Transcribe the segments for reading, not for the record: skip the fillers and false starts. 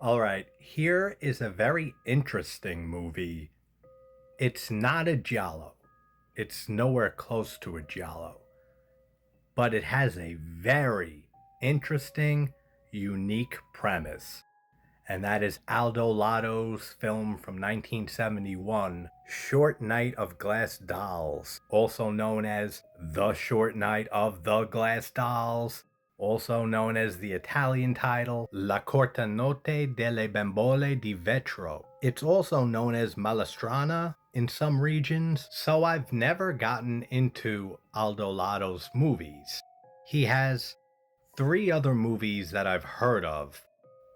All right, here is a very interesting movie. It's not a Giallo. It's nowhere close to a Giallo, but it has a very interesting, unique premise, and that is Aldo Lado's film from 1971, Short Night of Glass Dolls, also known as The Short Night of the Glass Dolls, also known as the Italian title La corta notte delle bambole di vetro. It's also known as Malestrana in some regions, so I've never gotten into Aldo Lado's movies. He has three other movies that I've heard of.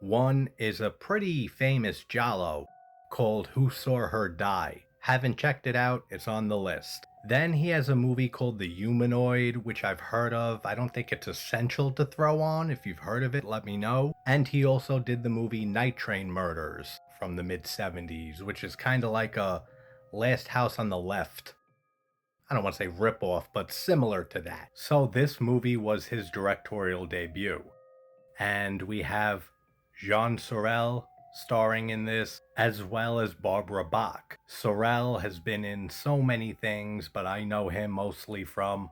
One is a pretty famous Giallo called Who Saw Her Die. Haven't checked it out, it's on the list. Then he has a movie called The Humanoid, which I've heard of. I don't think it's essential to throw on. If you've heard of it, let me know. And he also did the movie Night Train Murders from the mid 70s, which is kind of like a Last House on the Left. I don't want to say ripoff, but similar to that. So this movie was his directorial debut. And we have Jean Sorel starring in this, as well as Barbara Bach. Sorel has been in so many things, but I know him mostly from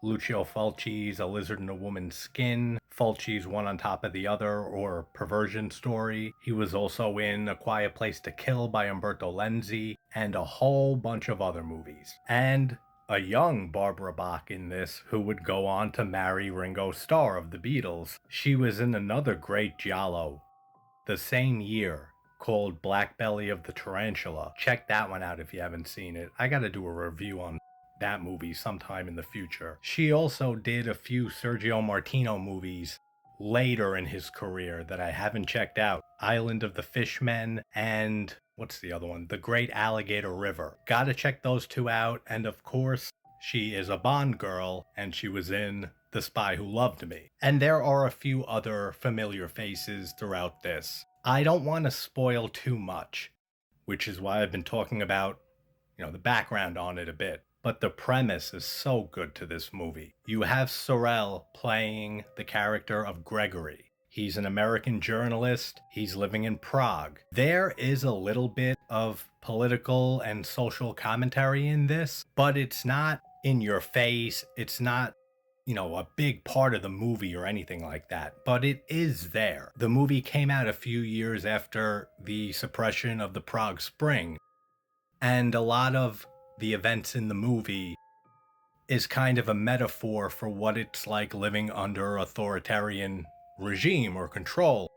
Lucio Fulci's A Lizard in a Woman's Skin, Fulci's One on Top of the Other, or Perversion Story. He was also in A Quiet Place to Kill by Umberto Lenzi, and a whole bunch of other movies. And a young Barbara Bach in this, who would go on to marry Ringo Starr of the Beatles. She was in another great Giallo the same year called Black Belly of the Tarantula. Check that one out if you haven't seen it. I gotta do a review on that movie sometime in the future. She also did a few Sergio Martino movies later in his career that I haven't checked out. Island of the Fishmen and what's the other one? The Great Alligator River. Gotta check those two out. And of course, she is a Bond girl and she was in The Spy Who Loved Me. And there are a few other familiar faces throughout this. I don't want to spoil too much, which is why I've been talking about, the background on it a bit. But the premise is so good to this movie. You have Sorel playing the character of Gregory. He's an American journalist. He's living in Prague. There is a little bit of political and social commentary in this, but it's not in your face. It's not, a big part of the movie or anything like that, but it is there. The movie came out a few years after the suppression of the Prague Spring, and a lot of the events in the movie is kind of a metaphor for what it's like living under authoritarian regime or control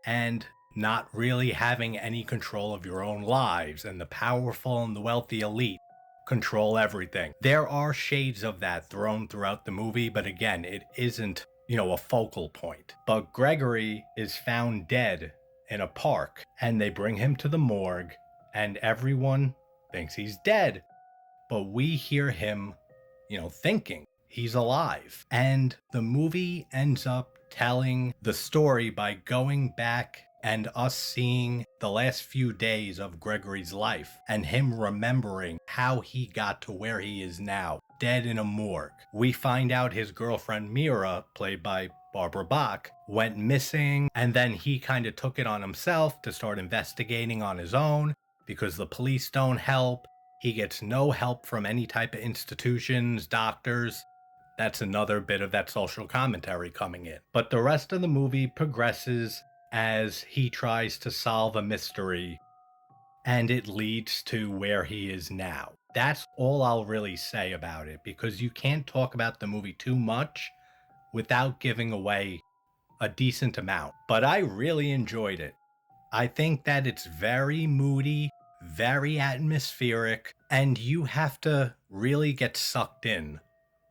and not really having any control of your own lives, and the powerful and the wealthy elite control everything. There are shades of that thrown throughout the movie, but again, it isn't, a focal point. But Gregory is found dead in a park, and they bring him to the morgue, and everyone thinks he's dead. But we hear him, thinking he's alive. And the movie ends up telling the story by going back and us seeing the last few days of Gregory's life and him remembering how he got to where he is now, dead in a morgue. We find out his girlfriend Mira, played by Barbara Bach, went missing, and then he kind of took it on himself to start investigating on his own because the police don't help. He gets no help from any type of institutions, doctors. That's another bit of that social commentary coming in. But the rest of the movie progresses as he tries to solve a mystery, and it leads to where he is now. That's all I'll really say about it, because you can't talk about the movie too much without giving away a decent amount. But I really enjoyed it. I think that it's very moody, very atmospheric, and you have to really get sucked in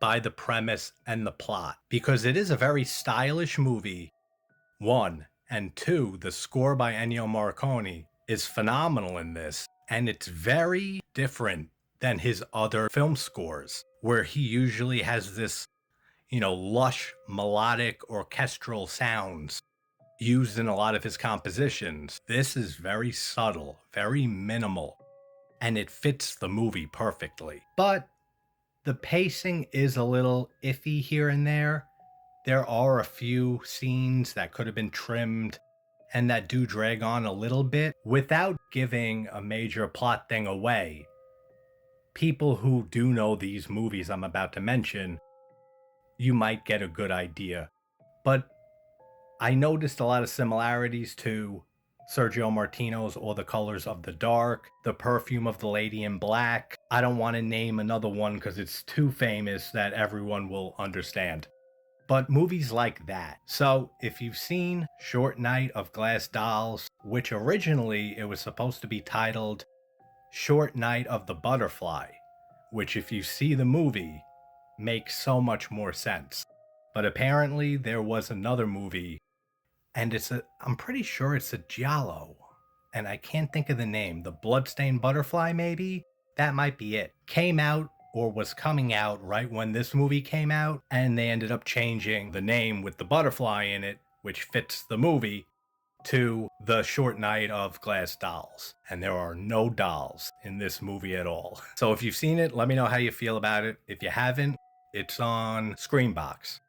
by the premise and the plot, because it is a very stylish movie, one, and two, the score by Ennio Morricone is phenomenal in this, and it's very different than his other film scores, where he usually has this, lush, melodic, orchestral sounds used in a lot of his compositions. This is very subtle, very minimal, and it fits the movie perfectly. But the pacing is a little iffy here and there. There are a few scenes that could have been trimmed and that do drag on a little bit without giving a major plot thing away. People who do know these movies I'm about to mention, you might get a good idea. But I noticed a lot of similarities to Sergio Martino's All the Colors of the Dark, The Perfume of the Lady in Black. I don't want to name another one because it's too famous that everyone will understand. But movies like that. So, if you've seen Short Night of Glass Dolls, which originally it was supposed to be titled Short Night of the Butterfly, which, if you see the movie, makes so much more sense. But apparently, there was another movie, and I'm pretty sure it's a Giallo, and I can't think of the name. The Bloodstained Butterfly, maybe? That might be it. Came out or was coming out right when this movie came out, and they ended up changing the name with the butterfly in it, which fits the movie, to The Short Night of Glass Dolls. And there are no dolls in this movie at all. So if you've seen it, let me know how you feel about it. If you haven't, it's on Screenbox.